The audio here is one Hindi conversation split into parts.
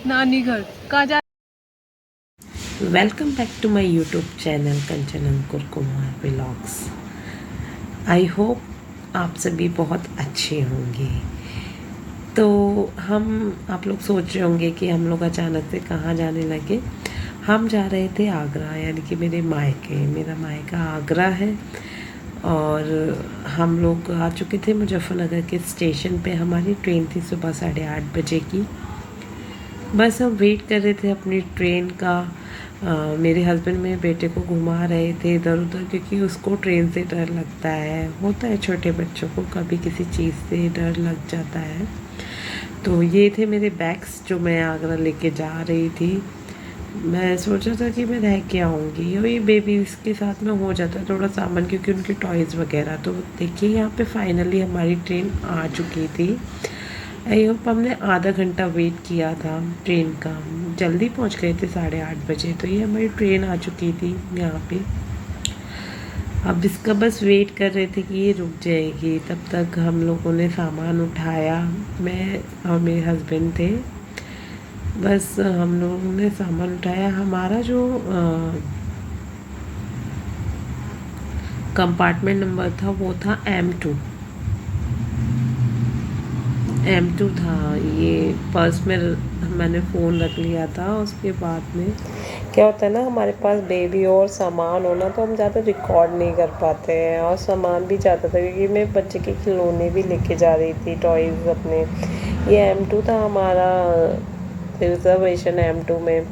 नानी घर कहाँ जा। Welcome back to my YouTube channel Kanchan Ankur Kumar vlogs. I hope आप सभी बहुत अच्छे होंगे। तो आप लोग सोच रहे होंगे कि हम लोग अचानक से कहाँ जाने लगे। हम जा रहे थे आगरा, यानी कि मेरा मायका आगरा है। और हम लोग आ चुके थे मुजफ्फरनगर के स्टेशन पे। हमारी ट्रेन थी सुबह 8:30 बजे की। बस हम वेट कर रहे थे अपनी ट्रेन का। मेरे हस्बैंड मेरे बेटे को घुमा रहे थे इधर उधर, क्योंकि उसको ट्रेन से डर लगता है। होता है छोटे बच्चों को, कभी किसी चीज़ से डर लग जाता है। तो ये थे मेरे बैग्स जो मैं आगरा लेके जा रही थी। मैं सोचा था कि मैं रह के आऊँगी, वही बेबी के साथ में हो जाता है थोड़ा सामान, क्योंकि उनके टॉयज़ वगैरह। तो देखिए यहाँ पे फाइनली हमारी ट्रेन आ चुकी थी। आई होप हमने आधा घंटा वेट किया था ट्रेन का। जल्दी पहुंच गए थे 8:30 बजे। तो ये हमारी ट्रेन आ चुकी थी यहाँ पे। अब इसका बस वेट कर रहे थे कि ये रुक जाएगी। तब तक हम लोगों ने सामान उठाया, मैं और मेरे हस्बैंड थे। बस हम लोगों ने सामान उठाया। हमारा जो कंपार्टमेंट नंबर था वो था M2 था। ये पर्स में मैंने फ़ोन रख लिया था। उसके बाद में क्या होता है ना, हमारे पास बेबी और सामान होना तो हम ज़्यादा रिकॉर्ड नहीं कर पाते हैं। और सामान भी ज़्यादा था, क्योंकि मैं बच्चे के खिलौने भी लेके जा रही थी, टॉयज़ अपने। ये M2 था हमारा रिजर्वेशन M2 में।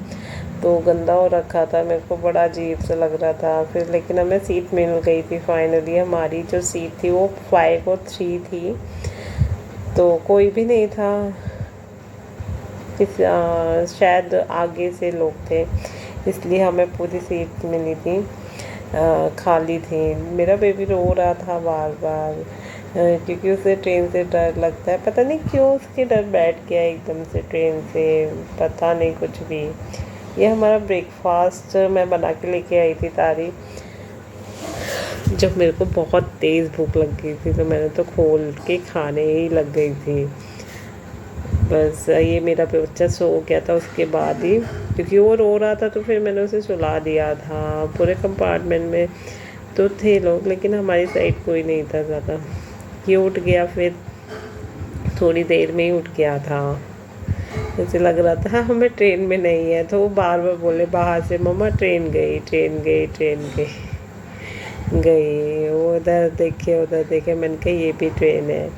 तो गंदा हो रखा था, मेरे को बड़ा अजीब सा लग रहा था। फिर लेकिन हमें सीट मिल गई थी फाइनली। हमारी जो सीट थी वो 5 और 3 थी। तो कोई भी नहीं था, शायद आगे से लोग थे, इसलिए हमें पूरी सीट मिली थी। खाली थी। मेरा बेबी रो रहा था बार बार, क्योंकि उसे ट्रेन से डर लगता है। पता नहीं क्यों उसके डर बैठ गया एकदम से ट्रेन से, पता नहीं कुछ भी। ये हमारा ब्रेकफास्ट मैं बना के लेके आई थी तारी। जब मेरे को बहुत तेज़ भूख लग गई थी तो मैंने तो खोल के खाने ही लग गई थी। बस ये मेरा बच्चा सो गया था उसके बाद ही, क्योंकि वो रो रहा था तो फिर मैंने उसे सुला दिया था। पूरे कंपार्टमेंट में तो थे लोग, लेकिन हमारी साइड कोई नहीं था ज़्यादा। ये उठ गया, फिर थोड़ी देर में ही उठ गया था। ऐसे लग रहा था हमें ट्रेन में नहीं है। तो वो बार बार बोले बाहर से, मम्मा ट्रेन गई, ट्रेन गई, ट्रेन गई। वो उधर देखे, मैंने कहा ये भी ट्रेन है।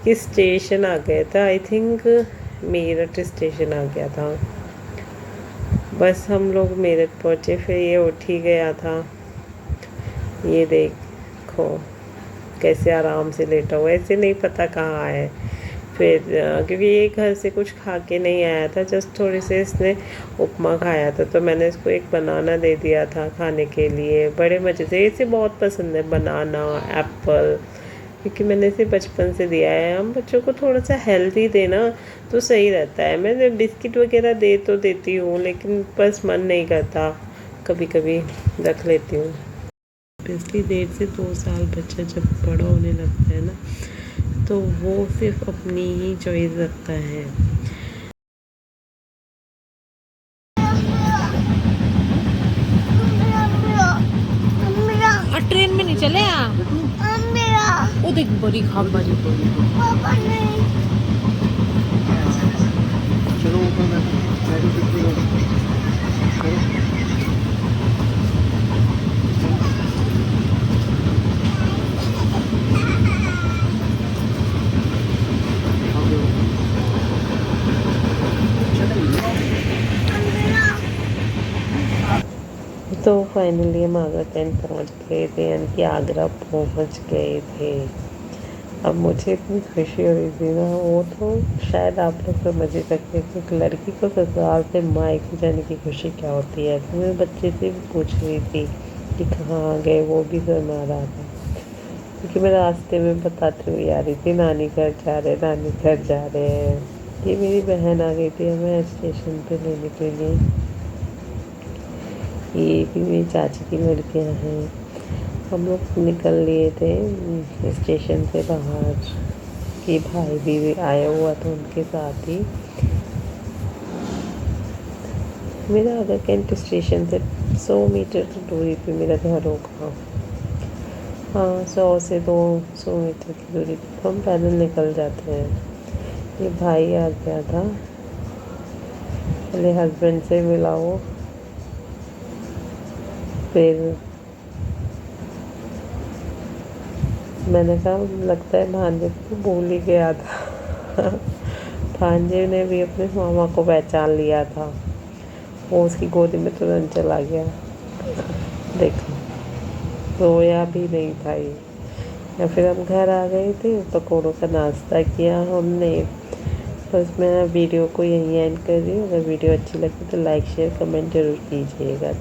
किस स्टेशन आ गया था, आई थिंक मेरठ स्टेशन आ गया था। बस हम लोग मेरठ पहुँचे, फिर ये उठ ही गया था। ये देखो कैसे आराम से लेटा हुआ, ऐसे नहीं पता कहाँ है। फिर क्योंकि ये घर से कुछ खा के नहीं आया था, जस्ट थोड़ी से इसने उपमा खाया था, तो मैंने इसको एक बनाना दे दिया था खाने के लिए। बड़े मज़े से, इसे बहुत पसंद है बनाना, एप्पल, क्योंकि मैंने इसे बचपन से दिया है। हम बच्चों को थोड़ा सा हेल्दी देना तो सही रहता है। मैं बिस्किट वगैरह दे तो देती हूँ, लेकिन बस मन नहीं करता, कभी कभी रख लेती हूँ। पिछली 1.5 से 2 साल बच्चा जब बड़ा होने लगता है ना, तो वो सिर्फ अपनी ही चॉइस रखता है। ट्रेन में नहीं चले वो देख बड़ी खाब बड़ी। तो फाइनली हम आगरा कैंट पहुँच गए थे, यानी कि आगरा पहुँच गए थे। अब मुझे इतनी खुशी हो रही थी ना, वो तो शायद आप लोग समझ ही सकते हैं कि एक लड़की को ससुराल से मायके जाने की खुशी क्या होती है। तो मैं बच्चे से भी पूछ रही थी कि कहाँ गए, वो भी शर्मा रहा था, क्योंकि मैं रास्ते में बताते हुए आ रही थी नानी घर जा रहे, नानी घर जा रहे हैं। ये मेरी बहन आ गई थी हमें स्टेशन पे लेने के लिए। ये भी मेरी चाची की लड़कियां हैं। हम लोग निकल लिए थे स्टेशन से बाहर, कि भाई भी आया हुआ था उनके साथ ही। मेरा आगरा कैंट स्टेशन से 100 मीटर की दूरी पे मेरा घर होगा। हाँ, 100 से 200 मीटर की दूरी पे हम पैदल निकल जाते हैं। ये भाई आ गया था, पहले हस्बैंड से मिला वो, फिर मैंने कहा लगता है भांजे को भूल ही गया था। भांजे ने भी अपने मामा को पहचान लिया था, वो उसकी गोदी में तुरंत चला गया। देखो, रोया भी नहीं था ये। या फिर हम घर आ गए थे, पकौड़ों का नाश्ता किया हमने। बस मैं वीडियो को यहीं एंड कर रही हूँ। अगर वीडियो अच्छी लगी तो लाइक शेयर कमेंट जरूर कीजिएगा।